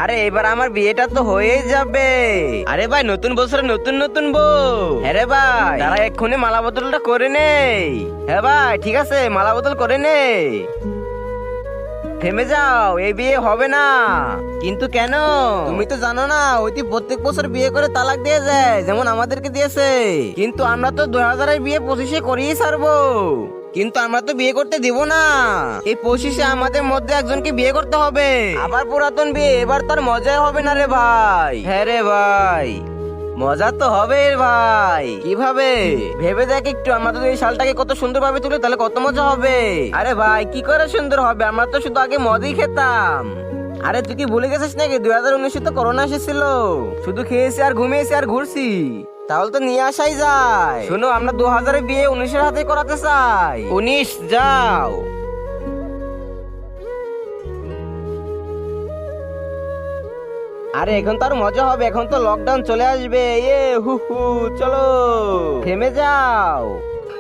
আরে এবার আমার বিয়েটা তো হয়েই যাবে। আরে ভাই নতুন বছরে নতুন নতুন বউ। হ্যাঁ রে ভাই, তারা এক্ষুনি মালা বদলটা করে নেই। হ্যাঁ ভাই ঠিক আছে, মালা বদল করে নে। থেমে যাও, এই বিয়ে হবে না। কিন্তু কেন? তুমি তো জানো না, ওইটি প্রত্যেক বছর বিয়ে করে তালাক দিয়ে যায়, যেমন আমাদেরকে দিয়েছে। কিন্তু আমরা তো 2000-এর বিয়ে 25-এ করিয়ে ছাড়বো। কিন্তু আমরা তো বিয়ে করতে দিব না। এই 25-এ আমাদের মধ্যে একজনকে বিয়ে করতে হবে। আবার পুরাতন বিয়ে, এবার তার মজাই হবে না রে ভাই। হ্যাঁ রে ভাই, মজা তো হবে ভাই। কিভাবে ভেবে দেখ একটু, আমরা তো এই শালটাকে কত সুন্দর ভাবে তুলে, তাহলে কত মজা হবে। আরে ভাই কি করে সুন্দর হবে, আমরা তো শুধু আগে মদই খেতাম। আরে তুই কি ভুলে গেছিস নাকি 2019-এ তো করোনা এসেছিল, শুধু খেয়েছি আর ঘুমিয়েছি আর ঘুরছি। তাহলে তো নিয়ে আসাই যায়। শোনো, আমরা 2000-এর বিয়ে 19-এর হাতে করাতে চাই। 19 যাও। আরে এখন তো আর মজা হবে, এখন তো লকডাউন চলে আসবে। হু হু, চলো থেমে যাও।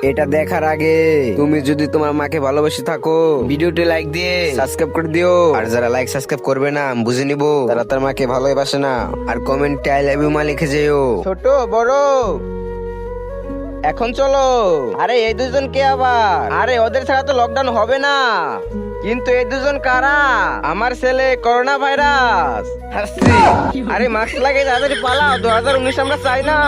এটা দেখার আগে তুমি যদি তোমার মাকে ভালোবেসে থাকো, ভিডিওটি লাইক দিয়ে সাবস্ক্রাইব করে দিও। আর যারা লাইক সাবস্ক্রাইব করবে না, আমি বুঝে নিব তারা তার মাকে ভালোবাসে না। আর কমেন্টে আই লাভ ইউ মা লিখে যেও। ছোট বড় এখন চলো। আরে এই দুজন কে আবার? আরে ওদের ছাড়া তো লকডাউন হবে না। কিন্তু এই দুজন কারা? আমার ছেলে করোনা ভাইরাস। হাসছি। আরে মাস্ক লাগে তাড়াতাড়ি পালাও, 2019 আমরা চাই না।